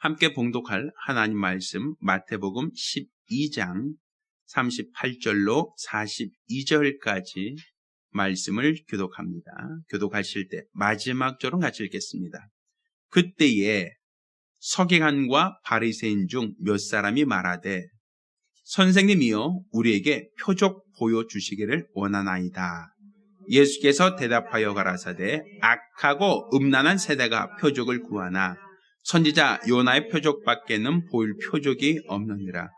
함께 봉독할 하나님 말씀 마태복음 12장 38절로 42절까지 말씀을 교독합니다. 교독하실 때 마지막 절은 같이 읽겠습니다. 그때에 서기관과 바리새인 중 몇 사람이 말하되 선생님이여 우리에게 표적 보여주시기를 원하나이다. 예수께서 대답하여 가라사대 악하고 음란한 세대가 표적을 구하나 선지자 요나의 표적밖에는 보일 표적이 없느니라.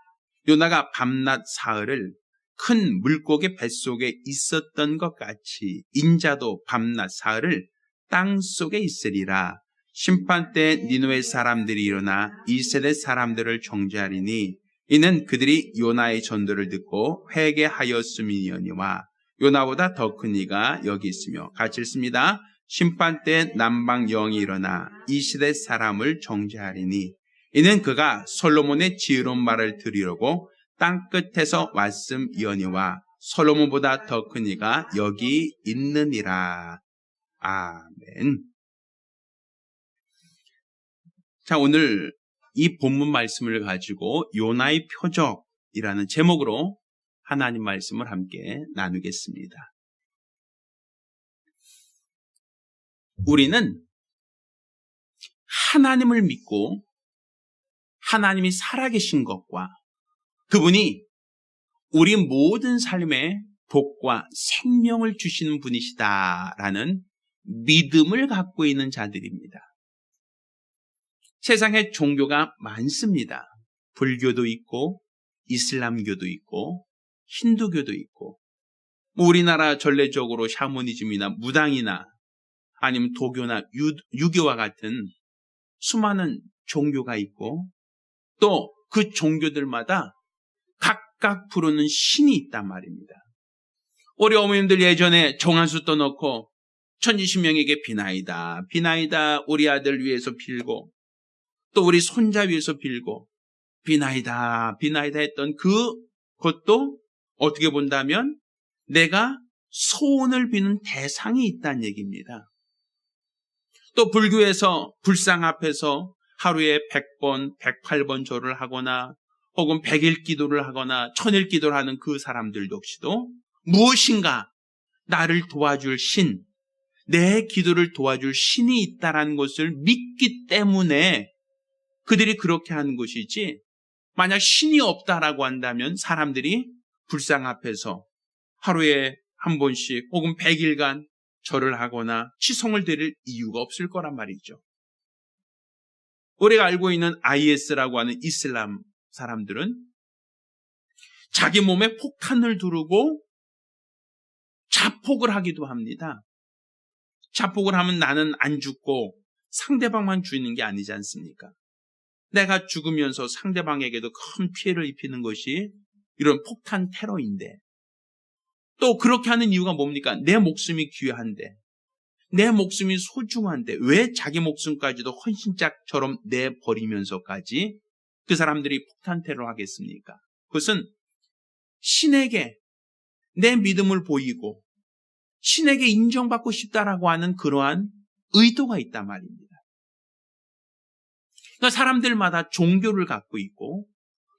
요나가 밤낮 사흘을 큰 물고기 뱃속에 있었던 것 같이 인자도 밤낮 사흘을 땅속에 있으리라. 심판 때 니느웨 사람들이 일어나 이 세대 사람들을 정죄하리니 이는 그들이 요나의 전도를 듣고 회개하였음이니와 요나보다 더 큰 이가 여기 있으며 같이 읽습니다. 심판 때 남방 영이 일어나 이 시대 사람을 정죄하리니 이는 그가 솔로몬의 지혜로운 말을 들으려고 땅끝에서 왔음이니와 솔로몬보다 더 큰 이가 여기 있느니라. 아멘. 자, 오늘 이 본문 말씀을 가지고 요나의 표적이라는 제목으로 하나님 말씀을 함께 나누겠습니다. 우리는 하나님을 믿고 하나님이 살아계신 것과 그분이 우리 모든 삶에 복과 생명을 주시는 분이시다라는 믿음을 갖고 있는 자들입니다. 세상에 종교가 많습니다. 불교도 있고 이슬람교도 있고 힌두교도 있고 우리나라 전례적으로 샤머니즘이나 무당이나 아니면 도교나 유교와 같은 수많은 종교가 있고 또 그 종교들마다 각각 부르는 신이 있단 말입니다. 우리 어머님들 예전에 정한수 떠놓고 천지신명에게 비나이다 비나이다 우리 아들 위해서 빌고 또 우리 손자 위해서 빌고 비나이다 비나이다 했던 그것도 어떻게 본다면 내가 소원을 비는 대상이 있다는 얘기입니다. 또 불교에서 불상 앞에서 하루에 100번, 108번 절을 하거나 혹은 100일 기도를 하거나 1000일 기도를 하는 그 사람들 역시도 무엇인가 나를 도와줄 신, 내 기도를 도와줄 신이 있다는 것을 믿기 때문에 그들이 그렇게 하는 것이지 만약 신이 없다라고 한다면 사람들이 불상 앞에서 하루에 한 번씩 혹은 100일간 절을 하거나 치성을 드릴 이유가 없을 거란 말이죠. 우리가 알고 있는 IS라고 하는 이슬람 사람들은 자기 몸에 폭탄을 두르고 자폭을 하기도 합니다. 자폭을 하면 나는 안 죽고 상대방만 죽이는 게 아니지 않습니까? 내가 죽으면서 상대방에게도 큰 피해를 입히는 것이 이런 폭탄 테러인데 또 그렇게 하는 이유가 뭡니까? 내 목숨이 귀한데 내 목숨이 소중한데 왜 자기 목숨까지도 헌신짝처럼 내버리면서까지 그 사람들이 폭탄 테러를 하겠습니까? 그것은 신에게 내 믿음을 보이고 신에게 인정받고 싶다라고 하는 그러한 의도가 있단 말입니다. 그러니까 사람들마다 종교를 갖고 있고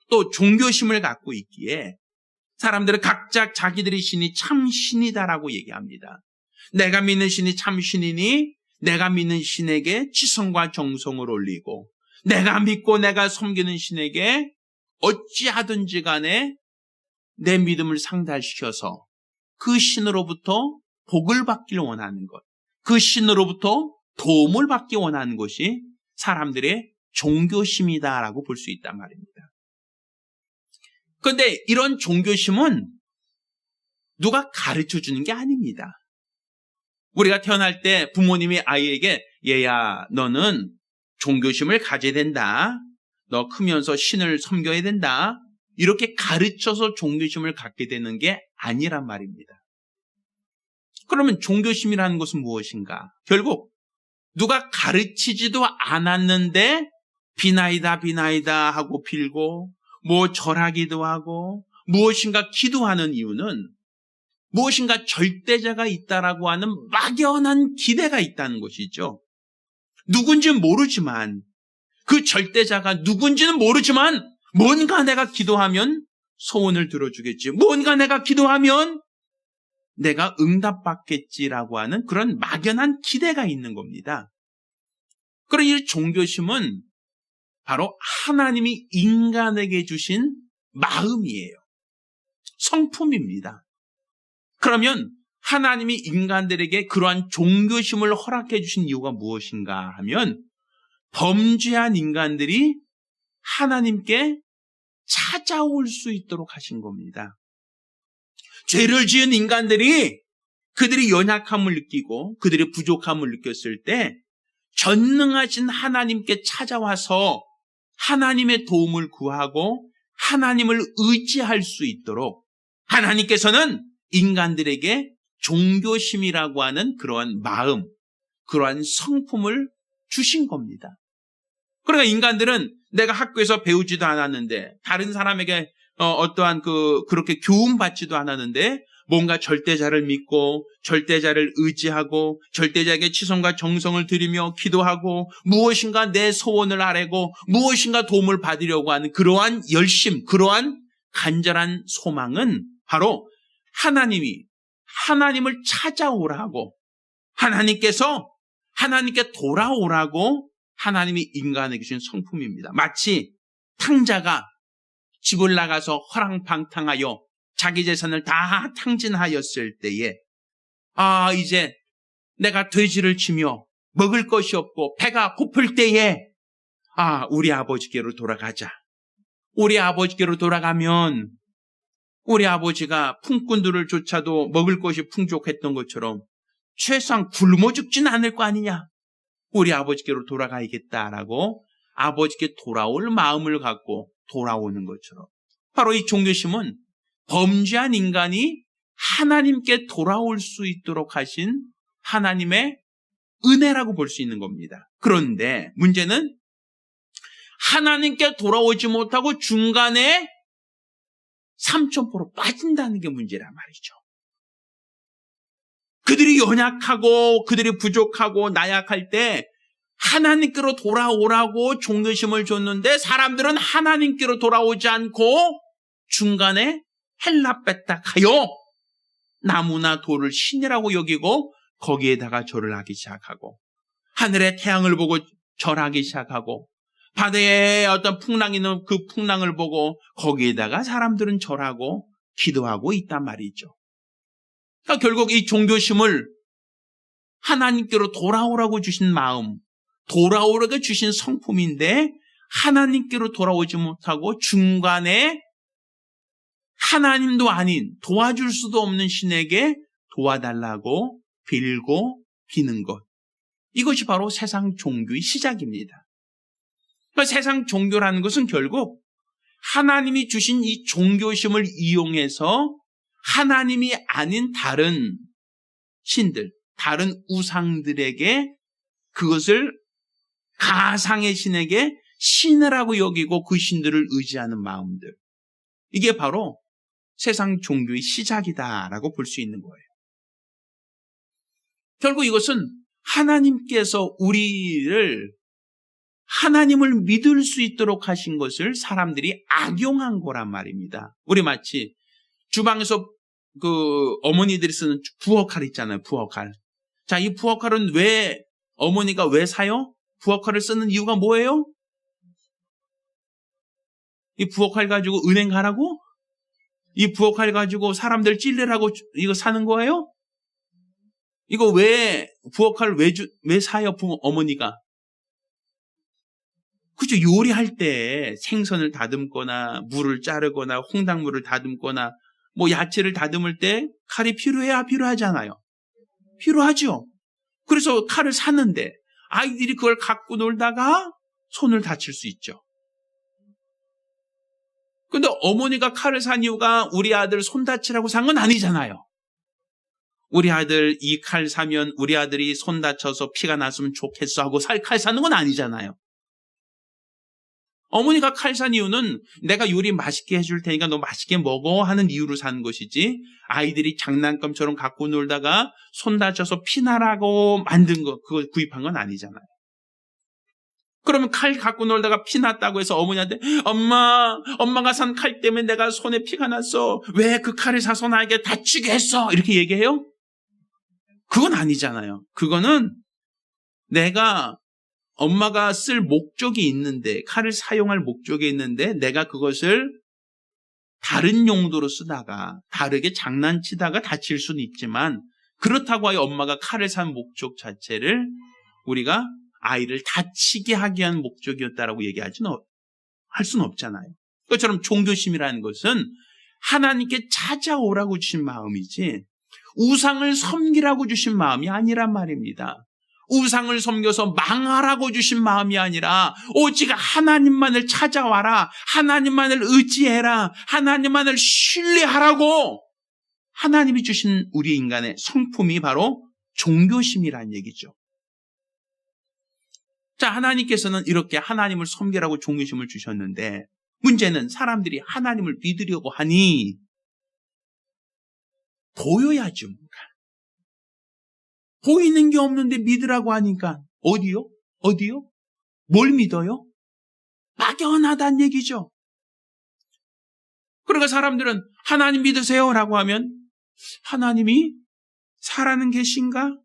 또 종교심을 갖고 있기에 사람들은 각자 자기들의 신이 참 신이다라고 얘기합니다. 내가 믿는 신이 참 신이니 내가 믿는 신에게 지성과 정성을 올리고 내가 믿고 내가 섬기는 신에게 어찌하든지 간에 내 믿음을 상달시켜서 그 신으로부터 복을 받길 원하는 것, 그 신으로부터 도움을 받기 원하는 것이 사람들의 종교심이다라고 볼 수 있단 말입니다. 그런데 이런 종교심은 누가 가르쳐 주는 게 아닙니다. 우리가 태어날 때 부모님이 아이에게 얘야 너는 종교심을 가져야 된다. 너 크면서 신을 섬겨야 된다. 이렇게 가르쳐서 종교심을 갖게 되는 게 아니란 말입니다. 그러면 종교심이라는 것은 무엇인가? 결국 누가 가르치지도 않았는데 비나이다 비나이다 하고 빌고 뭐 절하기도 하고 무엇인가 기도하는 이유는 무엇인가 절대자가 있다라고 하는 막연한 기대가 있다는 것이죠. 누군지 모르지만 그 절대자가 누군지는 모르지만 뭔가 내가 기도하면 소원을 들어주겠지. 뭔가 내가 기도하면 내가 응답받겠지라고 하는 그런 막연한 기대가 있는 겁니다. 그런 이 종교심은 바로 하나님이 인간에게 주신 마음이에요. 성품입니다. 그러면 하나님이 인간들에게 그러한 종교심을 허락해 주신 이유가 무엇인가 하면 범죄한 인간들이 하나님께 찾아올 수 있도록 하신 겁니다. 죄를 지은 인간들이 그들이 연약함을 느끼고 그들의 부족함을 느꼈을 때 전능하신 하나님께 찾아와서 하나님의 도움을 구하고 하나님을 의지할 수 있도록 하나님께서는 인간들에게 종교심이라고 하는 그러한 마음, 그러한 성품을 주신 겁니다. 그러니까 인간들은 내가 학교에서 배우지도 않았는데 다른 사람에게 어떠한 그렇게 교훈받지도 않았는데 뭔가 절대자를 믿고 절대자를 의지하고 절대자에게 치성과 정성을 들이며 기도하고 무엇인가 내 소원을 아뢰고 무엇인가 도움을 받으려고 하는 그러한 열심, 그러한 간절한 소망은 바로 하나님이 하나님을 찾아오라고 하나님께 돌아오라고 하나님이 인간에게 주신 성품입니다. 마치 탕자가 집을 나가서 허랑방탕하여 자기 재산을 다 탕진하였을 때에 이제 내가 돼지를 치며 먹을 것이 없고 배가 고플 때에 우리 아버지께로 돌아가자. 우리 아버지께로 돌아가면 우리 아버지가 품꾼들을 쫓아도 먹을 것이 풍족했던 것처럼 최소한 굶어 죽진 않을 거 아니냐. 우리 아버지께로 돌아가야겠다라고 아버지께 돌아올 마음을 갖고 돌아오는 것처럼 바로 이 종교심은 범죄한 인간이 하나님께 돌아올 수 있도록 하신 하나님의 은혜라고 볼 수 있는 겁니다. 그런데 문제는 하나님께 돌아오지 못하고 중간에 삼천포로 빠진다는 게 문제란 말이죠. 그들이 연약하고 그들이 부족하고 나약할 때 하나님께로 돌아오라고 종교심을 줬는데 사람들은 하나님께로 돌아오지 않고 중간에 헬라빼딱하여 나무나 돌을 신이라고 여기고 거기에다가 절을 하기 시작하고 하늘의 태양을 보고 절하기 시작하고 바다에 어떤 풍랑이 있는 그 풍랑을 보고 거기에다가 사람들은 절하고 기도하고 있단 말이죠. 그러니까 결국 이 종교심을 하나님께로 돌아오라고 주신 마음, 돌아오라고 주신 성품인데 하나님께로 돌아오지 못하고 중간에 하나님도 아닌 도와줄 수도 없는 신에게 도와달라고 빌고 비는 것. 이것이 바로 세상 종교의 시작입니다. 그러니까 세상 종교라는 것은 결국 하나님이 주신 이 종교심을 이용해서 하나님이 아닌 다른 신들, 다른 우상들에게 그것을 가상의 신에게 신이라고 여기고 그 신들을 의지하는 마음들. 이게 바로 세상 종교의 시작이다라고 볼 수 있는 거예요. 결국 이것은 하나님께서 하나님을 믿을 수 있도록 하신 것을 사람들이 악용한 거란 말입니다. 우리 마치 주방에서 어머니들이 쓰는 부엌칼 있잖아요. 부엌칼. 자, 이 부엌칼은 어머니가 왜 사요? 부엌칼을 쓰는 이유가 뭐예요? 이 부엌칼 가지고 은행 가라고? 이 부엌칼 가지고 사람들 찔리라고 이거 사는 거예요? 이거 부엌칼 왜 사요? 어머니가. 그죠? 요리할 때 생선을 다듬거나 물을 자르거나 홍당무를 다듬거나 야채를 다듬을 때 칼이 필요해야 필요하잖아요. 필요하죠. 그래서 칼을 샀는데 아이들이 그걸 갖고 놀다가 손을 다칠 수 있죠. 근데 어머니가 칼을 산 이유가 우리 아들 손 다치라고 산 건 아니잖아요. 우리 아들 이 칼 사면 우리 아들이 손 다쳐서 피가 났으면 좋겠어 하고 칼 사는 건 아니잖아요. 어머니가 칼 산 이유는 내가 요리 맛있게 해줄 테니까 너 맛있게 먹어 하는 이유로 산 것이지 아이들이 장난감처럼 갖고 놀다가 손 다쳐서 피나라고 만든 거 그걸 구입한 건 아니잖아요. 그러면 칼 갖고 놀다가 피 났다고 해서 어머니한테 엄마가 산 칼 때문에 내가 손에 피가 났어. 왜 그 칼을 사서 나에게 다치게 했어? 이렇게 얘기해요? 그건 아니잖아요. 그거는 내가 엄마가 쓸 목적이 있는데, 칼을 사용할 목적이 있는데 내가 그것을 다른 용도로 쓰다가 다르게 장난치다가 다칠 수는 있지만, 그렇다고 하여 엄마가 칼을 산 목적 자체를 우리가 아이를 다치게 하기 위한 목적이었다라고 할 수는 없잖아요. 그것처럼 종교심이라는 것은 하나님께 찾아오라고 주신 마음이지 우상을 섬기라고 주신 마음이 아니란 말입니다. 우상을 섬겨서 망하라고 주신 마음이 아니라 오직 하나님만을 찾아와라, 하나님만을 의지해라, 하나님만을 신뢰하라고 하나님이 주신 우리 인간의 성품이 바로 종교심이란 얘기죠. 자, 하나님께서는 이렇게 하나님을 섬기라고 종교심을 주셨는데, 문제는 사람들이 하나님을 믿으려고 하니 보여야죠. 보이는 게 없는데 믿으라고 하니까 어디요? 뭘 믿어요? 막연하다는 얘기죠. 그러니까 사람들은 하나님 믿으세요 라고 하면 하나님이 살아는 계신가?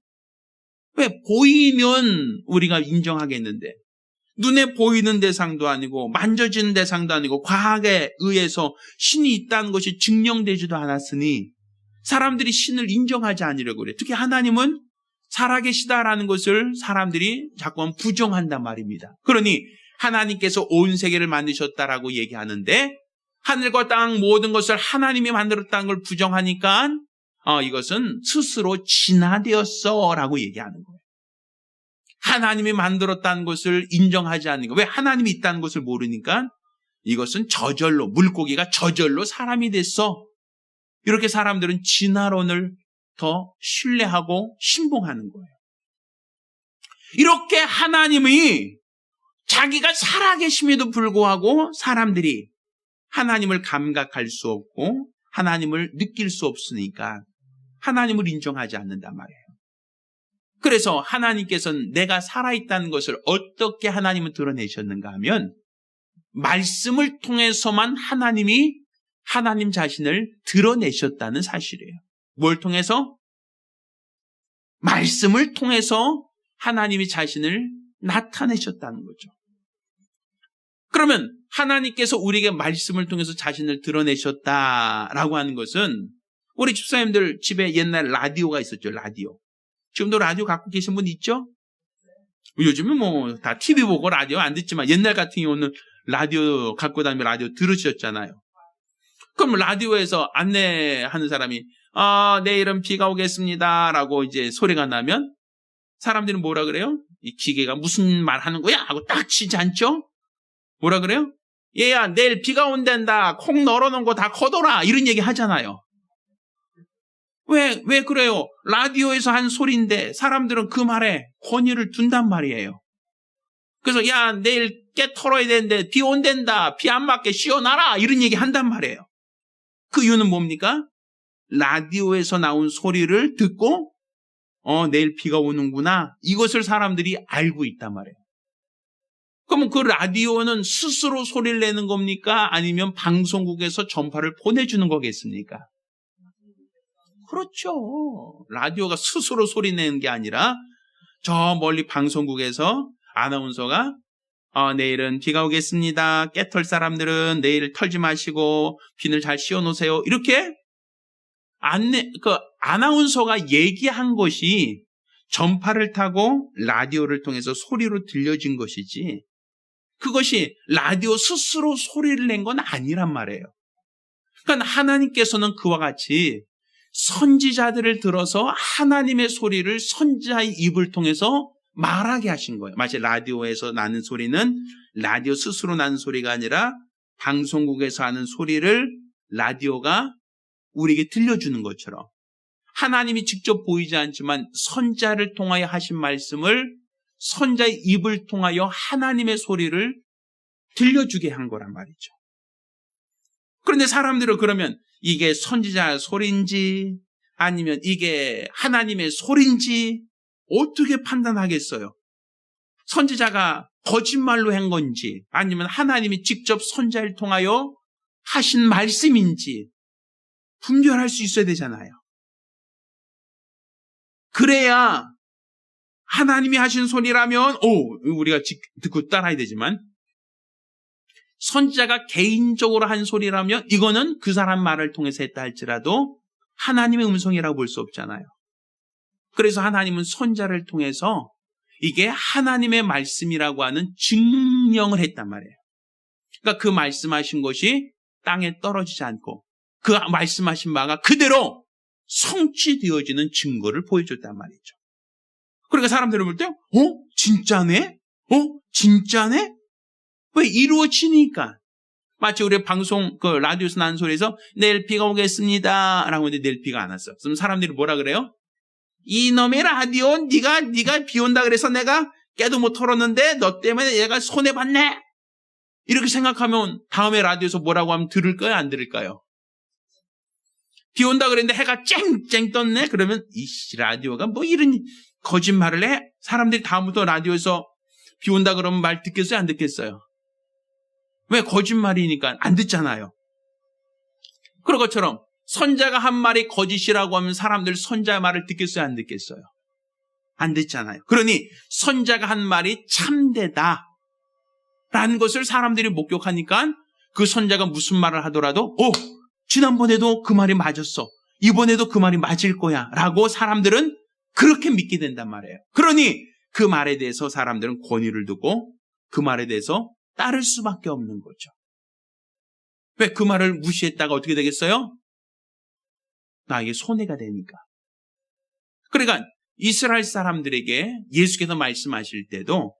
왜? 보이면 우리가 인정하겠는데, 눈에 보이는 대상도 아니고 만져지는 대상도 아니고 과학에 의해서 신이 있다는 것이 증명되지도 않았으니 사람들이 신을 인정하지 않으려고 그래요. 특히 하나님은 살아계시다라는 것을 사람들이 자꾸만 부정한단 말입니다. 그러니 하나님께서 온 세계를 만드셨다라고 얘기하는데 하늘과 땅 모든 것을 하나님이 만들었다는 걸 부정하니까 이것은 스스로 진화되었어 라고 얘기하는 거예요. 하나님이 만들었다는 것을 인정하지 않는 거. 왜? 하나님이 있다는 것을 모르니까 이것은 저절로, 물고기가 저절로 사람이 됐어. 이렇게 사람들은 진화론을 더 신뢰하고 신봉하는 거예요. 이렇게 하나님이 자기가 살아계심에도 불구하고 사람들이 하나님을 감각할 수 없고 하나님을 느낄 수 없으니까 하나님을 인정하지 않는단 말이에요. 그래서 하나님께서는 내가 살아있다는 것을 어떻게 하나님은 드러내셨는가 하면 말씀을 통해서만 하나님이 하나님 자신을 드러내셨다는 사실이에요. 뭘 통해서? 말씀을 통해서 하나님이 자신을 나타내셨다는 거죠. 그러면 하나님께서 우리에게 말씀을 통해서 자신을 드러내셨다라고 하는 것은 우리 집사님들 집에 옛날 라디오가 있었죠. 라디오. 지금도 라디오 갖고 계신 분 있죠? 요즘은 뭐 다 TV 보고 라디오 안 듣지만 옛날 같은 경우는 라디오 갖고 다니면 라디오 들으셨잖아요. 그럼 라디오에서 안내하는 사람이 내일은 비가 오겠습니다 라고 이제 소리가 나면 사람들은 뭐라 그래요? 이 기계가 무슨 말 하는 거야? 하고 딱 치지 않죠? 뭐라 그래요? 얘야 내일 비가 온댄다. 콩 널어놓은 거 다 걷어라. 이런 얘기 하잖아요. 왜 그래요? 라디오에서 한 소리인데 사람들은 그 말에 권위를 둔단 말이에요. 그래서 야 내일 깨 털어야 되는데 비 온댄다. 비 안 맞게 씌워놔라. 이런 얘기 한단 말이에요. 그 이유는 뭡니까? 라디오에서 나온 소리를 듣고 내일 비가 오는구나. 이것을 사람들이 알고 있단 말이에요. 그러면 그 라디오는 스스로 소리를 내는 겁니까? 아니면 방송국에서 전파를 보내주는 거겠습니까? 그렇죠. 라디오가 스스로 소리 내는 게 아니라 저 멀리 방송국에서 아나운서가 내일은 비가 오겠습니다. 깨털 사람들은 내일 털지 마시고 비늘 잘 씌워놓으세요. 이렇게 아나운서가 얘기한 것이 전파를 타고 라디오를 통해서 소리로 들려진 것이지 그것이 라디오 스스로 소리를 낸 건 아니란 말이에요. 그러니까 하나님께서는 그와 같이 선지자들을 들어서 하나님의 소리를 선지자의 입을 통해서 말하게 하신 거예요. 마치 라디오에서 나는 소리는 라디오 스스로 나는 소리가 아니라 방송국에서 하는 소리를 라디오가 우리에게 들려주는 것처럼 하나님이 직접 보이지 않지만 선지자를 통하여 하신 말씀을 선지자의 입을 통하여 하나님의 소리를 들려주게 한 거란 말이죠. 그런데 사람들은 그러면 이게 선지자 소리인지 아니면 이게 하나님의 소리인지 어떻게 판단하겠어요? 선지자가 거짓말로 한 건지 아니면 하나님이 직접 선자를 통하여 하신 말씀인지 분별할 수 있어야 되잖아요. 그래야 하나님이 하신 소리라면 우리가 듣고 따라야 되지만 선지자가 개인적으로 한 소리라면 이거는 그 사람 말을 통해서 했다 할지라도 하나님의 음성이라고 볼 수 없잖아요. 그래서 하나님은 선지자를 통해서 이게 하나님의 말씀이라고 하는 증명을 했단 말이에요. 그러니까 그 말씀하신 것이 땅에 떨어지지 않고 그 말씀하신 바가 그대로 성취되어지는 증거를 보여줬단 말이죠. 그러니까 사람들이 볼 때 진짜네? 진짜네? 왜? 이루어지니까. 마치 우리 방송 라디오에서 나는 소리에서 내일 비가 오겠습니다 라고 했는데 내일 비가 안 왔어. 그럼 사람들이 뭐라 그래요? 이놈의 라디오 네가 비 온다 그래서 내가 깨도 못 털었는데 너 때문에 얘가 손해봤네. 이렇게 생각하면 다음에 라디오에서 뭐라고 하면 들을까요? 안 들을까요? 비 온다 그랬는데 해가 쨍쨍 떴네? 그러면 이씨 라디오가 뭐 이런 거짓말을 해? 사람들이 다음부터 라디오에서 비 온다 그러면 말 듣겠어요? 안 듣겠어요? 왜? 거짓말이니까 안 듣잖아요. 그런 것처럼 선자가 한 말이 거짓이라고 하면 사람들 선자의 말을 듣겠어요? 안 듣겠어요? 안 듣잖아요. 그러니 선자가 한 말이 참되다 라는 것을 사람들이 목격하니까 그 선자가 무슨 말을 하더라도 지난번에도 그 말이 맞았어. 이번에도 그 말이 맞을 거야 라고 사람들은 그렇게 믿게 된단 말이에요. 그러니 그 말에 대해서 사람들은 권위를 두고 그 말에 대해서 따를 수밖에 없는 거죠. 왜? 그 말을 무시했다가 어떻게 되겠어요? 나에게 손해가 되니까. 그러니까 이스라엘 사람들에게 예수께서 말씀하실 때도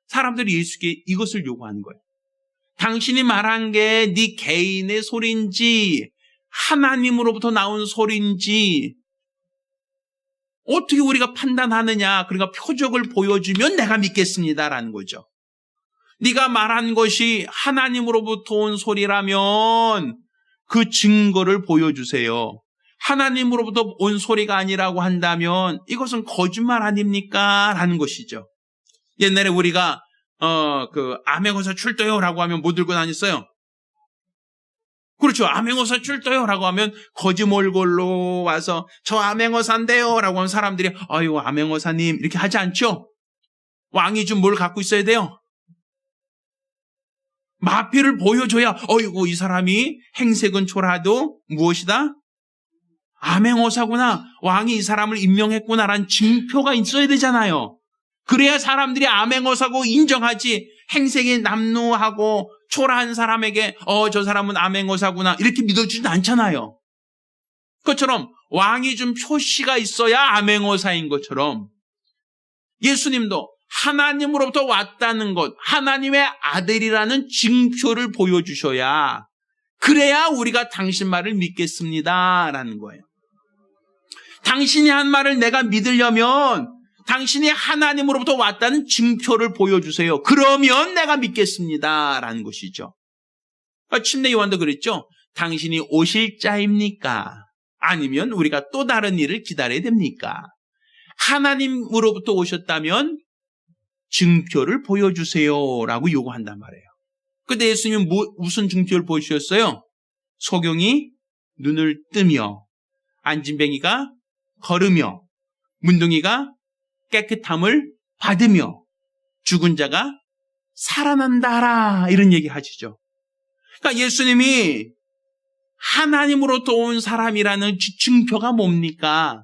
사람들이 예수께 이것을 요구하는 거예요. 당신이 말한 게 네 개인의 소리인지 하나님으로부터 나온 소리인지 어떻게 우리가 판단하느냐. 그러니까 표적을 보여주면 내가 믿겠습니다라는 거죠. 네가 말한 것이 하나님으로부터 온 소리라면 그 증거를 보여주세요. 하나님으로부터 온 소리가 아니라고 한다면 이것은 거짓말 아닙니까? 라는 것이죠. 옛날에 우리가 암행어사 출도요라고 하면 뭐 들고 다녔어요? 그렇죠. 암행어사 출도요라고 하면 거짓 몰골로 와서 저 암행어사인데요 라고 하면 사람들이 아유 암행어사님 이렇게 하지 않죠? 왕이 좀 뭘 갖고 있어야 돼요? 마피를 보여줘야 어이구 이 사람이 행색은 초라도 무엇이다? 암행어사구나. 왕이 이 사람을 임명했구나라는 증표가 있어야 되잖아요. 그래야 사람들이 암행어사고 인정하지. 행색이 남루하고 초라한 사람에게 저 사람은 암행어사구나 이렇게 믿어주진 않잖아요. 그것처럼 왕이 준 표시가 있어야 암행어사인 것처럼 예수님도 하나님으로부터 왔다는 것, 하나님의 아들이라는 증표를 보여주셔야 그래야 우리가 당신 말을 믿겠습니다라는 거예요. 당신이 한 말을 내가 믿으려면 당신이 하나님으로부터 왔다는 증표를 보여주세요. 그러면 내가 믿겠습니다라는 것이죠. 침례 요한도 그랬죠. 당신이 오실 자입니까? 아니면 우리가 또 다른 일을 기다려야 됩니까? 하나님으로부터 오셨다면 증표를 보여주세요라고 요구한단 말이에요. 그런데 예수님은 무슨 증표를 보여주셨어요? 소경이 눈을 뜨며 안진뱅이가 걸으며 문둥이가 깨끗함을 받으며 죽은 자가 살아난다라 이런 얘기 하시죠. 그러니까 예수님이 하나님으로부터 온 사람이라는 증표가 뭡니까?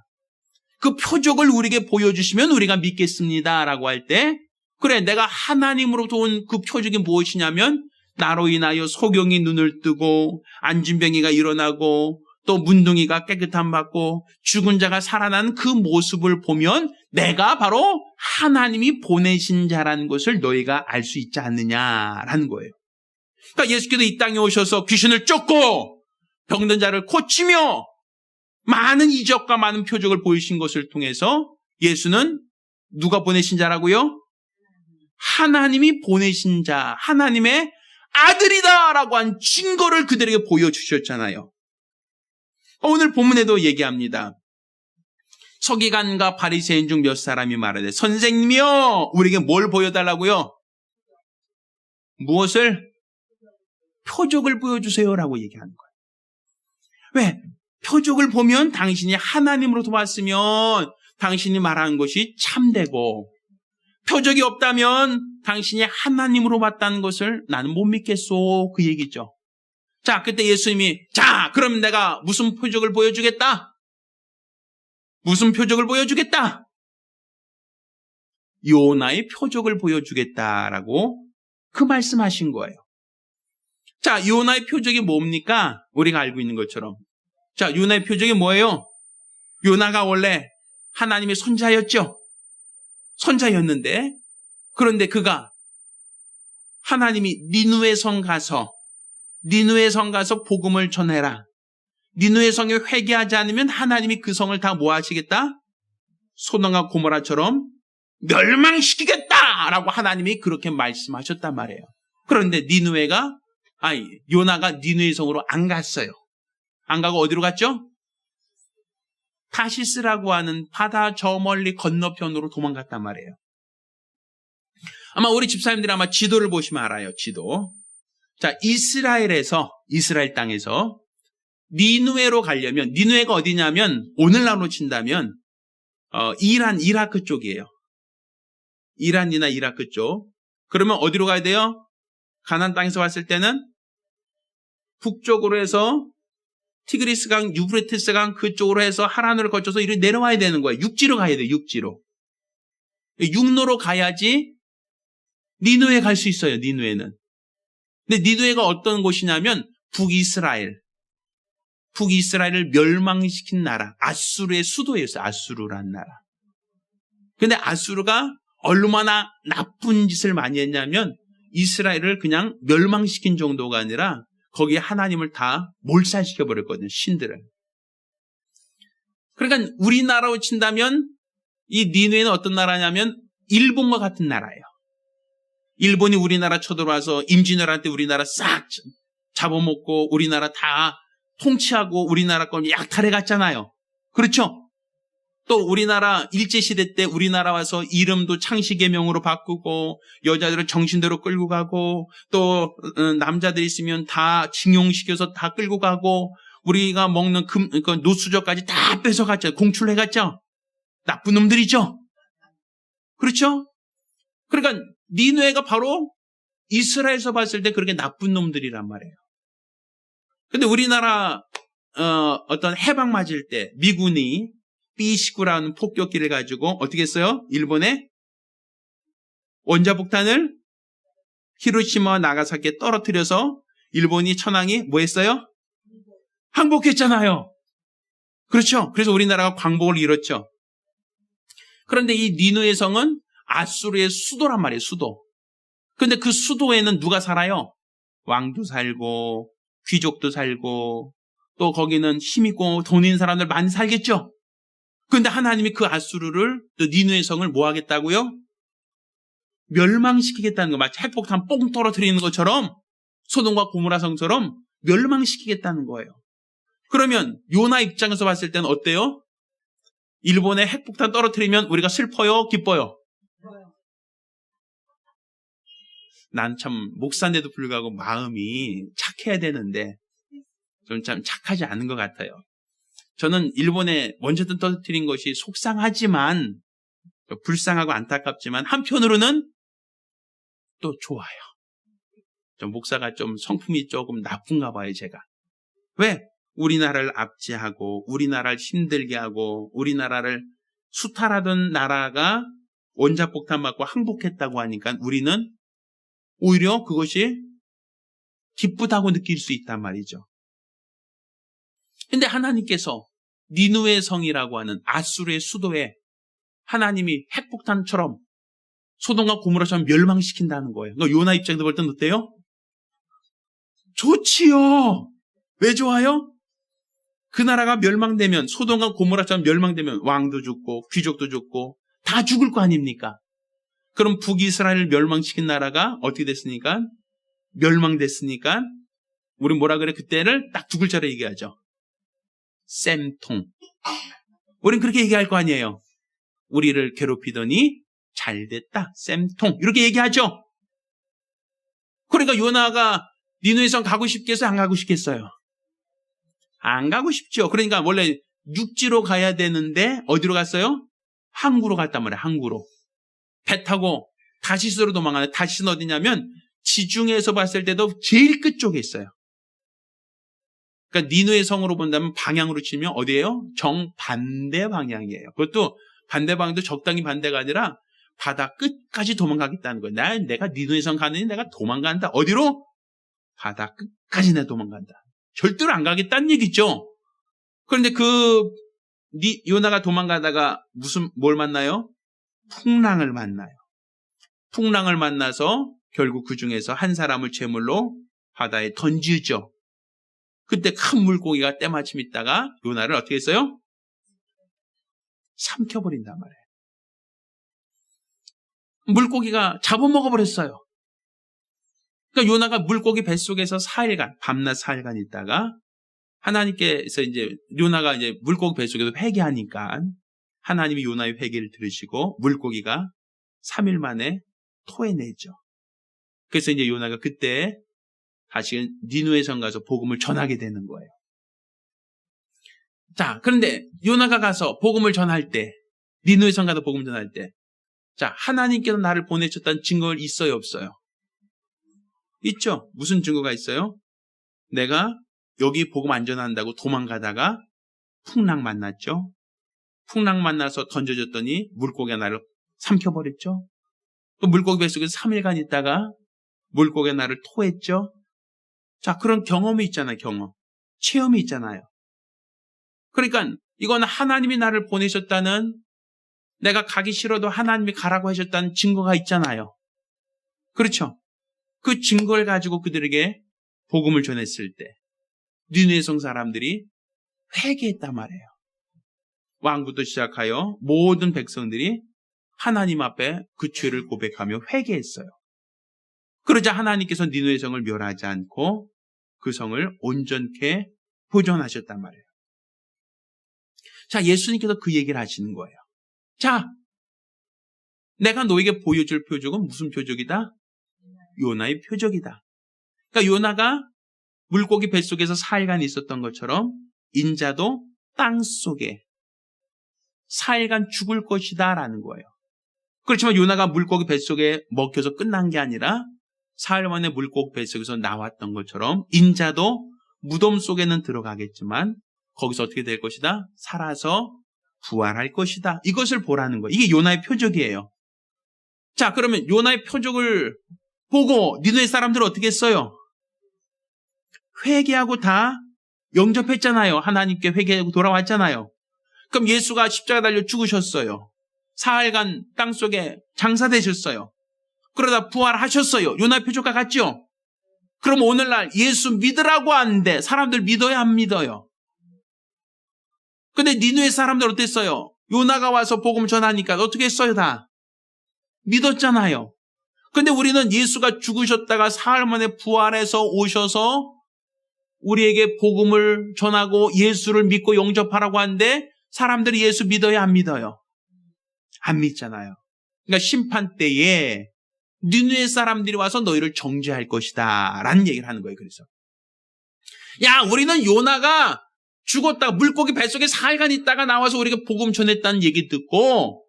그 표적을 우리에게 보여주시면 우리가 믿겠습니다라고 할 때 그래 내가 하나님으로부터 온 그 표적이 무엇이냐면 나로 인하여 소경이 눈을 뜨고 안진뱅이가 일어나고 또 문둥이가 깨끗함 받고 죽은 자가 살아난 그 모습을 보면 내가 바로 하나님이 보내신 자라는 것을 너희가 알 수 있지 않느냐라는 거예요. 그러니까 예수께서 이 땅에 오셔서 귀신을 쫓고 병든 자를 고치며 많은 이적과 많은 표적을 보이신 것을 통해서 예수는 누가 보내신 자라고요? 하나님이 보내신 자, 하나님의 아들이다라고 한 증거를 그들에게 보여주셨잖아요. 오늘 본문에도 얘기합니다. 서기관과 바리새인 중 몇 사람이 말하되 선생님이여 우리에게 뭘 보여달라고요? 무엇을? 표적을 보여주세요라고 얘기하는 거예요. 왜? 표적을 보면 당신이 하나님으로부터 왔으면 당신이 말하는 것이 참되고, 표적이 없다면 당신이 하나님으로 왔다는 것을 나는 못 믿겠소, 그 얘기죠. 자, 그때 예수님이 자, 그럼 내가 무슨 표적을 보여주겠다? 무슨 표적을 보여주겠다? 요나의 표적을 보여주겠다라고 그 말씀하신 거예요. 자, 요나의 표적이 뭡니까? 우리가 알고 있는 것처럼. 자, 요나의 표적이 뭐예요? 요나가 원래 하나님의 손자였죠? 손자였는데, 그런데 그가 하나님이 니느웨 성 가서 복음을 전해라. 니느웨 성에 회개하지 않으면 하나님이 그 성을 다 뭐 하시겠다? 소돔과 고모라처럼 멸망시키겠다라고 하나님이 그렇게 말씀하셨단 말이에요. 그런데 요나가 니느웨 성으로 안 갔어요. 안 가고 어디로 갔죠? 타시스라고 하는 바다 저 멀리 건너편으로 도망갔단 말이에요. 아마 우리 집사님들이 아마 지도를 보시면 알아요. 지도. 자, 이스라엘 땅에서 니느웨로 가려면, 니느웨가 어디냐면 오늘날로 친다면 이라크 쪽이에요. 이란이나 이라크 쪽. 그러면 어디로 가야 돼요? 가나안 땅에서 봤을 때는 북쪽으로 해서 티그리스강, 유브라티스강 그쪽으로 해서 하란을 거쳐서 이렇게 내려와야 되는 거예요. 육지로 가야 돼요. 육지로. 육로로 가야지 니느웨 갈 수 있어요. 니느웨는. 근데 니느웨가 어떤 곳이냐면 북이스라엘을 멸망시킨 나라, 아수르의 수도였어요. 아수르란 나라. 근데 아수르가 얼마나 나쁜 짓을 많이 했냐면 이스라엘을 그냥 멸망시킨 정도가 아니라 거기에 하나님을 다 몰살시켜버렸거든요. 신들을. 그러니까 우리나라로 친다면 이 니느웨는 어떤 나라냐면 일본과 같은 나라예요. 일본이 우리나라 쳐들어와서 임진왜란 때 우리나라 싹 잡아먹고 우리나라 다 통치하고 우리나라 걸 약탈해 갔잖아요. 그렇죠? 또 우리나라 일제시대 때 우리나라 와서 이름도 창씨개명으로 바꾸고 여자들을 정신대로 끌고 가고 또 남자들 있으면 다 징용시켜서 다 끌고 가고 우리가 먹는 노수저까지 다 뺏어갔죠. 공출해 갔죠. 나쁜 놈들이죠. 그렇죠? 그러니까 니느웨가 바로 이스라엘에서 봤을 때 그렇게 나쁜 놈들이란 말이에요. 근데 우리나라 어떤 해방 맞을 때 미군이 B-19라는 폭격기를 가지고 어떻게 했어요? 일본에 원자폭탄을 히로시마와 나가사키에 떨어뜨려서 일본이 천황이 뭐 했어요? 항복했잖아요. 그렇죠? 그래서 우리나라가 광복을 이뤘죠. 그런데 이 니느웨 성은 아수르의 수도란 말이에요. 수도. 그런데 그 수도에는 누가 살아요? 왕도 살고 귀족도 살고 또 거기는 힘있고 돈 있는 사람들 많이 살겠죠. 그런데 하나님이 그 아수르를 또 니느웨 성을 뭐 하겠다고요? 멸망시키겠다는 거. 마치 핵폭탄 뽕 떨어뜨리는 것처럼 소돔과 고모라 성처럼 멸망시키겠다는 거예요. 그러면 요나 입장에서 봤을 때는 어때요? 일본에 핵폭탄 떨어뜨리면 우리가 슬퍼요? 기뻐요? 난 참 목사인데도 불구하고 마음이 착해야 되는데 좀 참 착하지 않은 것 같아요. 저는 일본에 원자탄 떨어뜨린 것이 속상하지만 불쌍하고 안타깝지만 한편으로는 또 좋아요. 좀 목사가 좀 성품이 조금 나쁜가 봐요, 제가. 왜? 우리나라를 압제하고 우리나라를 힘들게 하고 우리나라를 수탈하던 나라가 원자폭탄 맞고 항복했다고 하니까 우리는 오히려 그것이 기쁘다고 느낄 수 있단 말이죠. 근데 하나님께서 니느웨 성이라고 하는 아수르의 수도에 하나님이 핵폭탄처럼 소돔과 고모라처럼 멸망시킨다는 거예요. 그러니까 요나 입장에서 볼 땐 어때요? 좋지요. 왜 좋아요? 그 나라가 멸망되면 소돔과 고모라처럼 멸망되면 왕도 죽고 귀족도 죽고 다 죽을 거 아닙니까? 그럼 북이스라엘을 멸망시킨 나라가 어떻게 됐으니까? 멸망됐으니까 우리 뭐라 그래? 그때를 딱 두 글자로 얘기하죠. 쌤통. 우린 그렇게 얘기할 거 아니에요. 우리를 괴롭히더니 잘됐다. 쌤통. 이렇게 얘기하죠. 그러니까 요나가 니느웨 성 가고 싶겠어요? 안 가고 싶겠어요? 안 가고 싶죠. 그러니까 원래 육지로 가야 되는데 어디로 갔어요? 항구로 갔단 말이에요. 항구로. 배 타고 다시스로 도망가는. 다시스는 어디냐면 지중해에서 봤을 때도 제일 끝쪽에 있어요. 그러니까 니느웨 성으로 본다면 방향으로 치면 어디예요? 정반대 방향이에요. 그것도 반대 방향도 적당히 반대가 아니라 바다 끝까지 도망가겠다는 거예요. 내가 니느웨 성 가느니 내가 도망간다. 어디로? 바다 끝까지 내가 도망간다. 절대로 안 가겠다는 얘기죠. 그런데 요나가 도망가다가 뭘 만나요? 풍랑을 만나요. 풍랑을 만나서 결국 그 중에서 한 사람을 제물로 바다에 던지죠. 그때 큰 물고기가 때마침 있다가 요나를 어떻게 했어요? 삼켜버린단 말이에요. 물고기가 잡아먹어버렸어요. 그러니까 요나가 물고기 뱃속에서 4일간, 밤낮 4일간 있다가 하나님께서 이제 요나가 이제 물고기 뱃속에서 회개하니까 하나님이 요나의 회개를 들으시고 물고기가 3일 만에 토해내죠. 그래서 이제 요나가 그때 다시 니느웨 성 가서 복음을 전하게 되는 거예요. 자, 그런데 요나가 가서 복음을 전할 때, 니느웨 성 가서 복음 전할 때, 자, 하나님께서 나를 보내셨다는 증거가 있어요, 없어요? 있죠. 무슨 증거가 있어요? 내가 여기 복음 안 전한다고 도망가다가 풍랑 만났죠. 풍랑 만나서 던져졌더니 물고기가 나를 삼켜버렸죠. 또 물고기 뱃속에서 3일간 있다가 물고기가 나를 토했죠. 자, 그런 경험이 있잖아요. 경험. 체험이 있잖아요. 그러니까 이건 하나님이 나를 보내셨다는, 내가 가기 싫어도 하나님이 가라고 하셨다는 증거가 있잖아요. 그렇죠? 그 증거를 가지고 그들에게 복음을 전했을 때 니느웨 성 사람들이 회개했단 말이에요. 왕부터 시작하여 모든 백성들이 하나님 앞에 그 죄를 고백하며 회개했어요. 그러자 하나님께서 니느웨 성을 멸하지 않고 그 성을 온전케 보존하셨단 말이에요. 자, 예수님께서 그 얘기를 하시는 거예요. 자, 내가 너에게 보여줄 표적은 무슨 표적이다? 요나의 표적이다. 그러니까 요나가 물고기 뱃속에서 4일간 있었던 것처럼 인자도 땅속에 4일간 죽을 것이다 라는 거예요. 그렇지만 요나가 물고기 뱃속에 먹혀서 끝난 게 아니라 4일 만에 물고기 뱃속에서 나왔던 것처럼 인자도 무덤 속에는 들어가겠지만 거기서 어떻게 될 것이다? 살아서 부활할 것이다. 이것을 보라는 거예요. 이게 요나의 표적이에요. 자, 그러면 요나의 표적을 보고 니느웨 사람들은 어떻게 했어요? 회개하고 다 영접했잖아요. 하나님께 회개하고 돌아왔잖아요. 그럼 예수가 십자가 달려 죽으셨어요. 4일간 땅속에 장사되셨어요. 그러다 부활하셨어요. 요나의 표적과 같죠? 그럼 오늘날 예수 믿으라고 하는데 사람들 믿어야 안 믿어요? 근데 니느웨 사람들 어땠어요? 요나가 와서 복음 전하니까 어떻게 했어요? 다 믿었잖아요. 근데 우리는 예수가 죽으셨다가 사흘 만에 부활해서 오셔서 우리에게 복음을 전하고 예수를 믿고 영접하라고 하는데 사람들이 예수 믿어야 안 믿어요? 안 믿잖아요. 그러니까 심판 때에 니느웨 사람들이 와서 너희를 정죄할 것이다 라는 얘기를 하는 거예요. 그래서 야, 우리는 요나가 죽었다가 물고기 뱃속에 4일간 있다가 나와서 우리가 복음 전했다는 얘기 듣고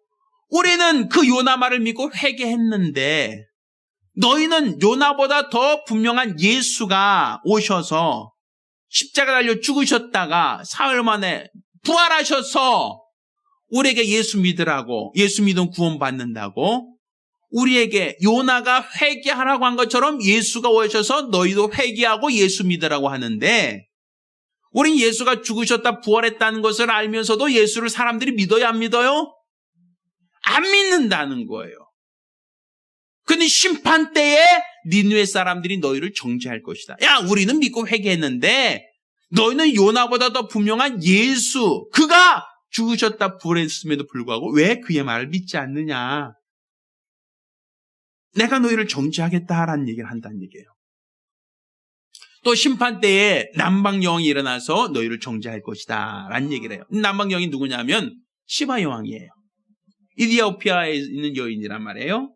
우리는 그 요나 말을 믿고 회개했는데 너희는 요나보다 더 분명한 예수가 오셔서 십자가 달려 죽으셨다가 사흘 만에 부활하셔서 우리에게 예수 믿으라고, 예수 믿으면 구원받는다고 우리에게 요나가 회개하라고 한 것처럼 예수가 오셔서 너희도 회개하고 예수 믿으라고 하는데 우린 예수가 죽으셨다 부활했다는 것을 알면서도 예수를 사람들이 믿어야 안 믿어요? 안 믿는다는 거예요. 근데 심판 때에 니느웨 사람들이 너희를 정죄할 것이다. 야, 우리는 믿고 회개했는데 너희는 요나보다 더 분명한 예수, 그가 죽으셨다 부활했음에도 불구하고 왜 그의 말을 믿지 않느냐. 내가 너희를 정죄하겠다라는 얘기를 한다는 얘기예요. 또 심판 때에 남방여왕이 일어나서 너희를 정죄할 것이다 라는 얘기를 해요. 남방여왕이 누구냐면 시바 여왕이에요. 이디오피아에 있는 여인이란 말이에요.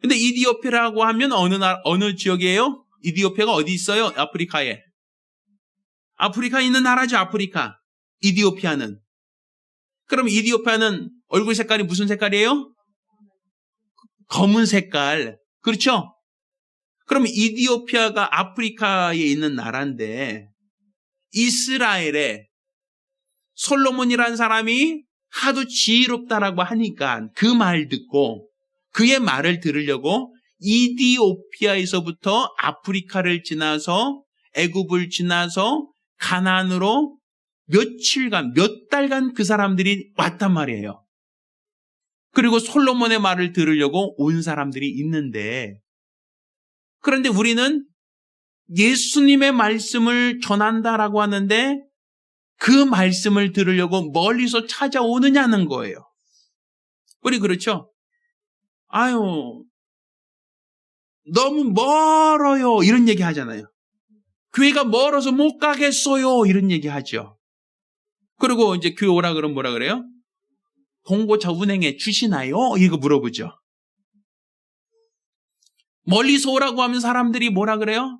근데 이디오피아라고 하면 어느 지역이에요? 이디오피아가 어디 있어요? 아프리카에. 아프리카에 있는 나라죠, 아프리카. 이디오피아는. 그럼 이디오피아는 얼굴 색깔이 무슨 색깔이에요? 검은 색깔. 그렇죠? 그럼 이디오피아가 아프리카에 있는 나라인데 이스라엘에 솔로몬이라는 사람이 하도 지혜롭다라고 하니까 그 말 듣고 그의 말을 들으려고 이디오피아에서부터 아프리카를 지나서 애굽을 지나서 가나안으로 며칠간, 몇 달간 그 사람들이 왔단 말이에요. 그리고 솔로몬의 말을 들으려고 온 사람들이 있는데, 그런데 우리는 예수님의 말씀을 전한다라고 하는데 그 말씀을 들으려고 멀리서 찾아오느냐는 거예요. 우리 그렇죠? 아유, 너무 멀어요. 이런 얘기 하잖아요. 교회가 멀어서 못 가겠어요. 이런 얘기 하죠. 그리고 이제 교회 오라 그러면 뭐라 그래요? 봉고차 운행해 주시나요? 이거 물어보죠. 멀리서 오라고 하면 사람들이 뭐라 그래요?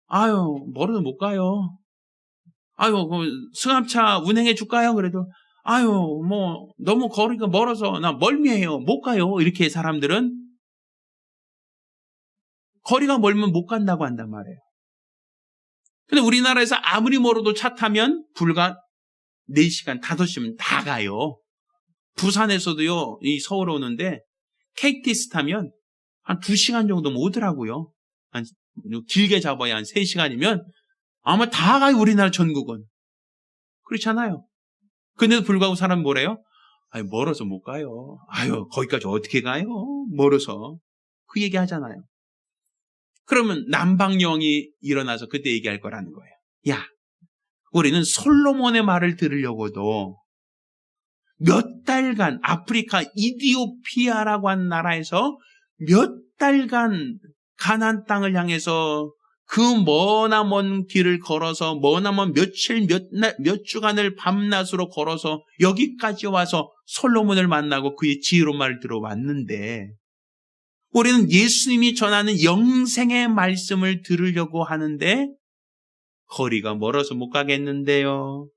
아유, 멀어서 못 가요. 아유, 승합차 운행해 줄까요? 그래도 아유, 뭐 너무 거리가 멀어서 나 멀미해요. 못 가요. 이렇게 사람들은 거리가 멀면 못 간다고 한단 말이에요. 근데 우리나라에서 아무리 멀어도 차 타면 불과 4시간, 5시면 다 가요. 부산에서도요, 이 서울 오는데 KTX 타면 한 2시간 정도면 오더라고요. 한 길게 잡아야 한 3시간이면 아마 다 가요, 우리나라 전국은. 그렇잖아요. 근데도 불구하고 사람이 뭐래요? 아유, 멀어서 못 가요. 아유, 거기까지 어떻게 가요? 멀어서. 그 얘기 하잖아요. 그러면 남방령이 일어나서 그때 얘기할 거라는 거예요. 야, 우리는 솔로몬의 말을 들으려고도 몇 달간 아프리카 이디오피아라고 하는 나라에서 몇 달간 가나안 땅을 향해서 그 머나먼 길을 걸어서 머나먼 며칠 몇 주간을 밤낮으로 걸어서 여기까지 와서 솔로몬을 만나고 그의 지혜로운 말을 들어왔는데 우리는 예수님이 전하는 영생의 말씀을 들으려고 하는데 거리가 멀어서 못 가겠는데요.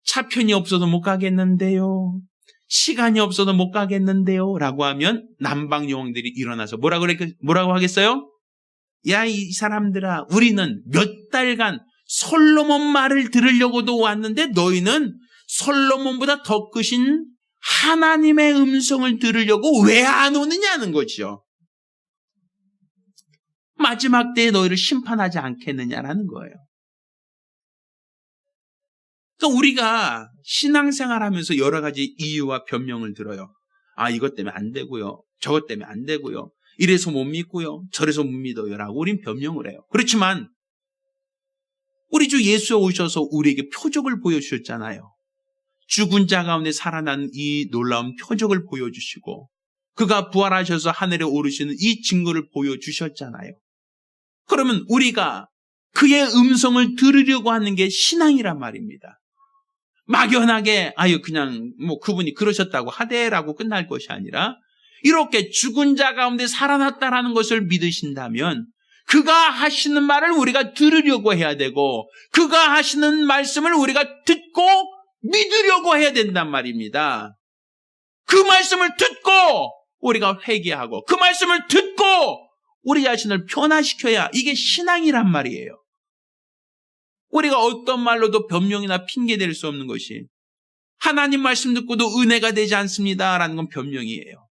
차편이 없어서 못 가겠는데요. 시간이 없어서 못 가겠는데요. 라고 하면 남방 영웅들이 일어나서 뭐라고 하겠어요? 야, 이 사람들아, 우리는 몇 달간 솔로몬 말을 들으려고도 왔는데 너희는 솔로몬보다 더 크신 하나님의 음성을 들으려고 왜 안 오느냐는 거죠. 마지막 때에 너희를 심판하지 않겠느냐라는 거예요. 그러니까 우리가 신앙생활하면서 여러 가지 이유와 변명을 들어요. 아, 이것 때문에 안 되고요. 저것 때문에 안 되고요. 이래서 못 믿고요. 저래서 못 믿어요. 라고 우린 변명을 해요. 그렇지만 우리 주 예수 오셔서 우리에게 표적을 보여주셨잖아요. 죽은 자 가운데 살아난 이 놀라운 표적을 보여주시고 그가 부활하셔서 하늘에 오르시는 이 증거를 보여주셨잖아요. 그러면 우리가 그의 음성을 들으려고 하는 게 신앙이란 말입니다. 막연하게 아유 그냥 뭐 그분이 그러셨다고 하되라고 끝날 것이 아니라 이렇게 죽은 자 가운데 살아났다라는 것을 믿으신다면 그가 하시는 말을 우리가 들으려고 해야 되고 그가 하시는 말씀을 우리가 듣고 믿으려고 해야 된단 말입니다. 그 말씀을 듣고 우리가 회개하고 그 말씀을 듣고 우리 자신을 변화시켜야 이게 신앙이란 말이에요. 우리가 어떤 말로도 변명이나 핑계댈 수 없는 것이 하나님 말씀 듣고도 은혜가 되지 않습니다라는 건 변명이에요.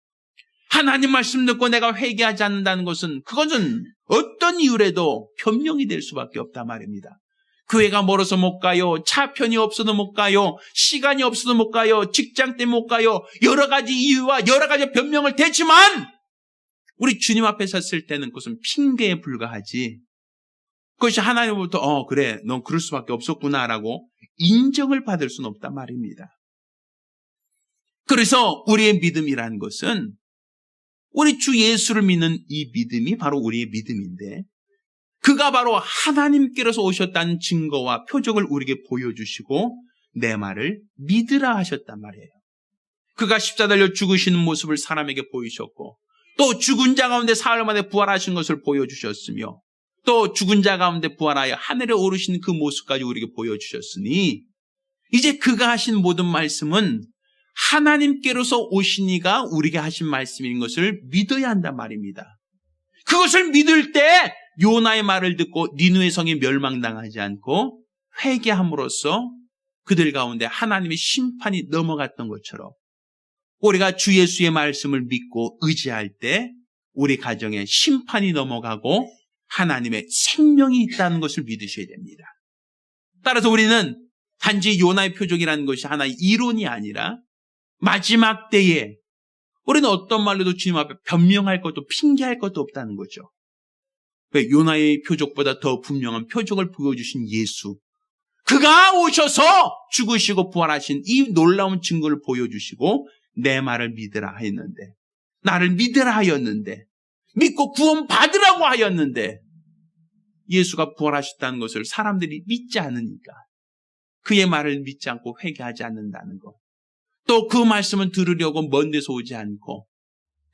하나님 말씀 듣고 내가 회개하지 않는다는 것은 그것은 어떤 이유라도 변명이 될 수밖에 없단 말입니다. 교회가 멀어서 못 가요. 차편이 없어도 못 가요. 시간이 없어도 못 가요. 직장 때문에 못 가요. 여러 가지 이유와 여러 가지 변명을 대지만 우리 주님 앞에 섰을 때는 그것은 핑계에 불과하지. 그것이 하나님으로부터 그래 넌 그럴 수밖에 없었구나라고 인정을 받을 수는 없단 말입니다. 그래서 우리의 믿음이라는 것은 우리 주 예수를 믿는 이 믿음이 바로 우리의 믿음인데 그가 바로 하나님께로서 오셨다는 증거와 표적을 우리에게 보여주시고 내 말을 믿으라 하셨단 말이에요. 그가 십자가 달려 죽으시는 모습을 사람에게 보이셨고 또 죽은 자 가운데 사흘 만에 부활하신 것을 보여주셨으며 또 죽은 자 가운데 부활하여 하늘에 오르신 그 모습까지 우리에게 보여주셨으니 이제 그가 하신 모든 말씀은 하나님께로서 오신 이가 우리에게 하신 말씀인 것을 믿어야 한단 말입니다. 그것을 믿을 때 요나의 말을 듣고 니느웨 성이 멸망당하지 않고 회개함으로써 그들 가운데 하나님의 심판이 넘어갔던 것처럼 우리가 주 예수의 말씀을 믿고 의지할 때 우리 가정에 심판이 넘어가고 하나님의 생명이 있다는 것을 믿으셔야 됩니다. 따라서 우리는 단지 요나의 표적이라는 것이 하나의 이론이 아니라 마지막 때에 우리는 어떤 말로도 주님 앞에 변명할 것도 핑계할 것도 없다는 거죠. 요나의 표적보다 더 분명한 표적을 보여주신 예수, 그가 오셔서 죽으시고 부활하신 이 놀라운 증거를 보여주시고 내 말을 믿으라 하였는데, 나를 믿으라 하였는데, 믿고 구원 받으라고 하였는데 예수가 부활하셨다는 것을 사람들이 믿지 않으니까 그의 말을 믿지 않고 회개하지 않는다는 것, 또 그 말씀을 들으려고 먼 데서 오지 않고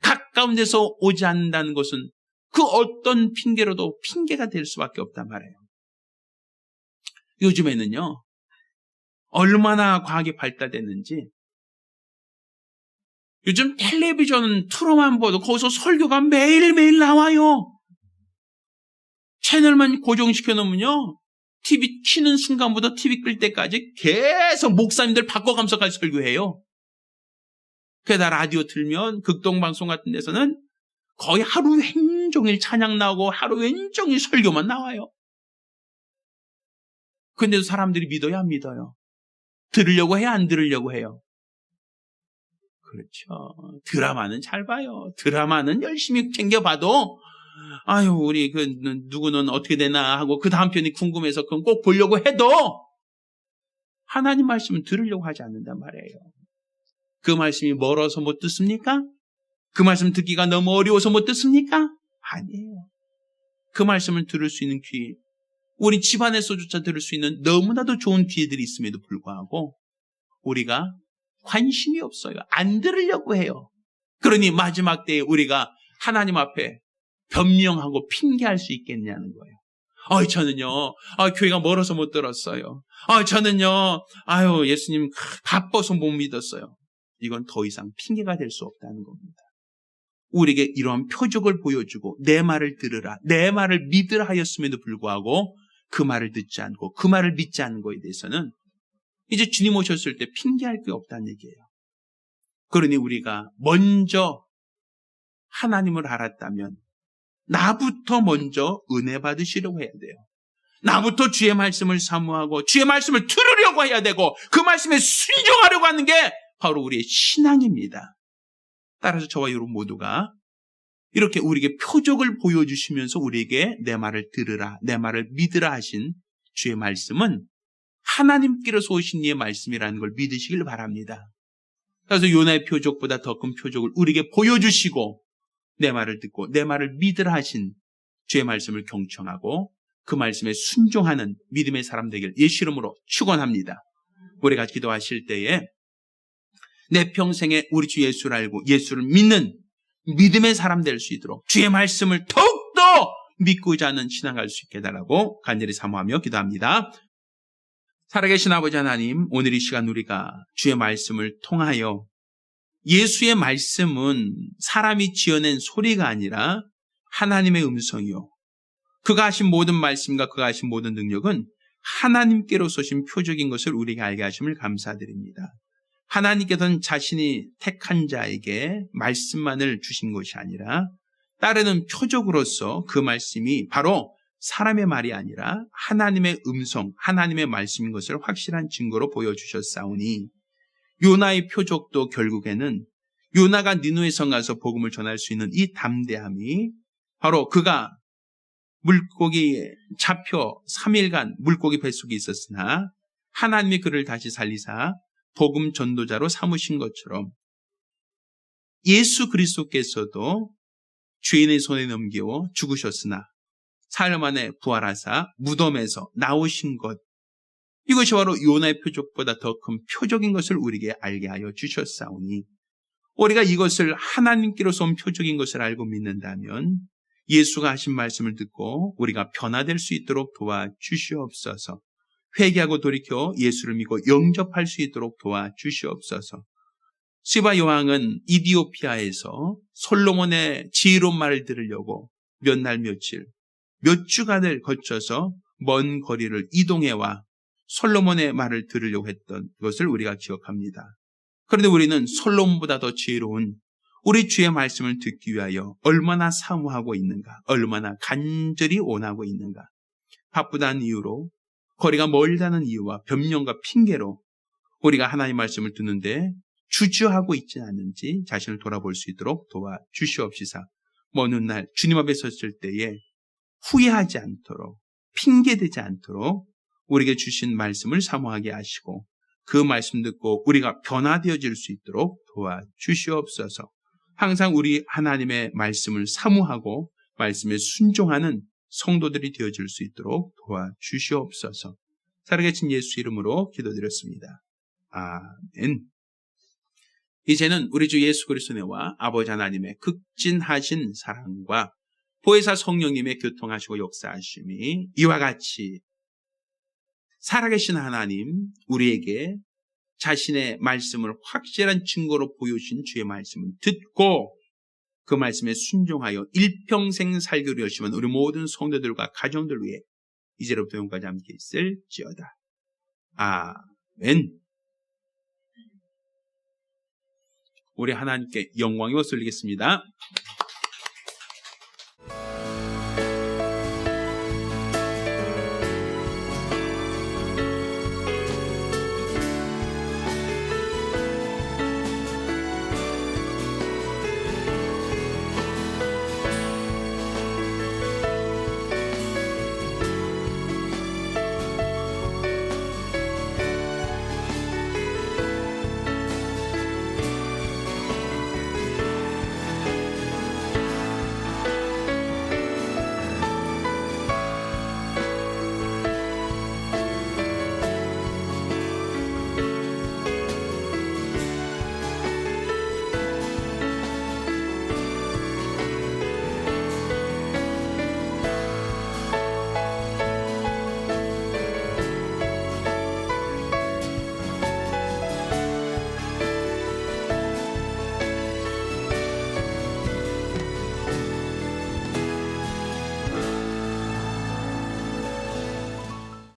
가까운 데서 오지 않는다는 것은 그 어떤 핑계로도 핑계가 될 수밖에 없단 말이에요. 요즘에는요, 얼마나 과학이 발달됐는지 요즘 텔레비전 틀어만 봐도 거기서 설교가 매일매일 나와요. 채널만 고정시켜 놓으면요, TV 키는 순간부터 TV 끌 때까지 계속 목사님들 바꿔가면서까지 설교해요. 게다가 라디오 틀면 극동방송 같은 데서는 거의 하루 종일 찬양 나오고 하루 종일 설교만 나와요. 근데도 사람들이 믿어야 안 믿어요? 들으려고 해요? 안 들으려고 해요? 그렇죠. 드라마는 잘 봐요. 드라마는 열심히 챙겨봐도 아유, 우리 누구는 어떻게 되나 하고 그 다음 편이 궁금해서 그건 꼭 보려고 해도 하나님 말씀은 들으려고 하지 않는단 말이에요. 그 말씀이 멀어서 못 듣습니까? 그 말씀 듣기가 너무 어려워서 못 듣습니까? 아니에요. 그 말씀을 들을 수 있는 귀, 우리 집안에서조차 들을 수 있는 너무나도 좋은 귀들이 있음에도 불구하고 우리가 관심이 없어요. 안 들으려고 해요. 그러니 마지막 때에 우리가 하나님 앞에 변명하고 핑계할 수 있겠냐는 거예요. 저는요, 교회가 멀어서 못 들었어요. 저는요, 예수님 바빠서 못 믿었어요. 이건 더 이상 핑계가 될 수 없다는 겁니다. 우리에게 이러한 표적을 보여주고 내 말을 들으라, 내 말을 믿으라 하였음에도 불구하고 그 말을 듣지 않고 그 말을 믿지 않는 것에 대해서는 이제 주님 오셨을 때 핑계할 게 없다는 얘기예요. 그러니 우리가 먼저 하나님을 알았다면 나부터 먼저 은혜 받으시려고 해야 돼요. 나부터 주의 말씀을 사모하고 주의 말씀을 들으려고 해야 되고 그 말씀에 순종하려고 하는 게 바로 우리의 신앙입니다. 따라서 저와 여러분 모두가 이렇게 우리에게 표적을 보여주시면서 우리에게 내 말을 들으라, 내 말을 믿으라 하신 주의 말씀은 하나님께로서 오신 이의 말씀이라는 걸 믿으시길 바랍니다. 그래서 요나의 표적보다 더 큰 표적을 우리에게 보여주시고 내 말을 듣고 내 말을 믿으라 하신 주의 말씀을 경청하고 그 말씀에 순종하는 믿음의 사람 되길 예수 이름으로 축원합니다. 우리가 기도하실 때에 내 평생에 우리 주 예수를 알고 예수를 믿는 믿음의 사람 될 수 있도록 주의 말씀을 더욱더 믿고자 하는 신앙할 수 있게 해달라고 간절히 사모하며 기도합니다. 살아계신 아버지 하나님, 오늘 이 시간 우리가 주의 말씀을 통하여 예수의 말씀은 사람이 지어낸 소리가 아니라 하나님의 음성이요, 그가 하신 모든 말씀과 그가 하신 모든 능력은 하나님께로서 오신 표적인 것을 우리에게 알게 하심을 감사드립니다. 하나님께서는 자신이 택한 자에게 말씀만을 주신 것이 아니라 따르는 표적으로서 그 말씀이 바로 사람의 말이 아니라 하나님의 음성, 하나님의 말씀인 것을 확실한 증거로 보여주셨사오니 요나의 표적도 결국에는 요나가 니느웨 성 가서 복음을 전할 수 있는 이 담대함이 바로 그가 물고기에 잡혀 3일간 물고기 뱃속에 있었으나 하나님이 그를 다시 살리사 복음 전도자로 삼으신 것처럼 예수 그리스도께서도 죄인의 손에 넘겨 죽으셨으나 사흘 만에 부활하사 무덤에서 나오신 것, 이것이 바로 요나의 표적보다 더 큰 표적인 것을 우리에게 알게 하여 주셨사오니 우리가 이것을 하나님께로서 온 표적인 것을 알고 믿는다면 예수가 하신 말씀을 듣고 우리가 변화될 수 있도록 도와주시옵소서. 회개하고 돌이켜 예수를 믿고 영접할 수 있도록 도와주시옵소서. 시바 여왕은 이디오피아에서 솔로몬의 지혜로운 말을 들으려고 몇 날 며칠, 몇 주간을 거쳐서 먼 거리를 이동해와 솔로몬의 말을 들으려고 했던 것을 우리가 기억합니다. 그런데 우리는 솔로몬보다 더 지혜로운 우리 주의 말씀을 듣기 위하여 얼마나 사모하고 있는가, 얼마나 간절히 원하고 있는가. 바쁘다는 이유로, 거리가 멀다는 이유와 변명과 핑계로 우리가 하나님의 말씀을 듣는데 주저하고 있지 않는지 자신을 돌아볼 수 있도록 도와주시옵시사. 먼 훗날 주님 앞에 섰을 때에 후회하지 않도록, 핑계대지 않도록 우리에게 주신 말씀을 사모하게 하시고 그 말씀 듣고 우리가 변화되어질 수 있도록 도와주시옵소서. 항상 우리 하나님의 말씀을 사모하고 말씀에 순종하는 성도들이 되어질 수 있도록 도와주시옵소서. 살아계신 예수 이름으로 기도드렸습니다. 아멘. 이제는 우리 주 예수 그리스도의 은혜와 아버지 하나님의 극진하신 사랑과 보혜사 성령님의 교통하시고 역사하심이 이와 같이 살아계신 하나님, 우리에게 자신의 말씀을 확실한 증거로 보여주신 주의 말씀을 듣고 그 말씀에 순종하여 일평생 살기로 열심한 우리 모든 성도들과 가정들 위해 이제로부터 영까지 함께 있을지어다. 아멘. 우리 하나님께 영광이 올리겠습니다.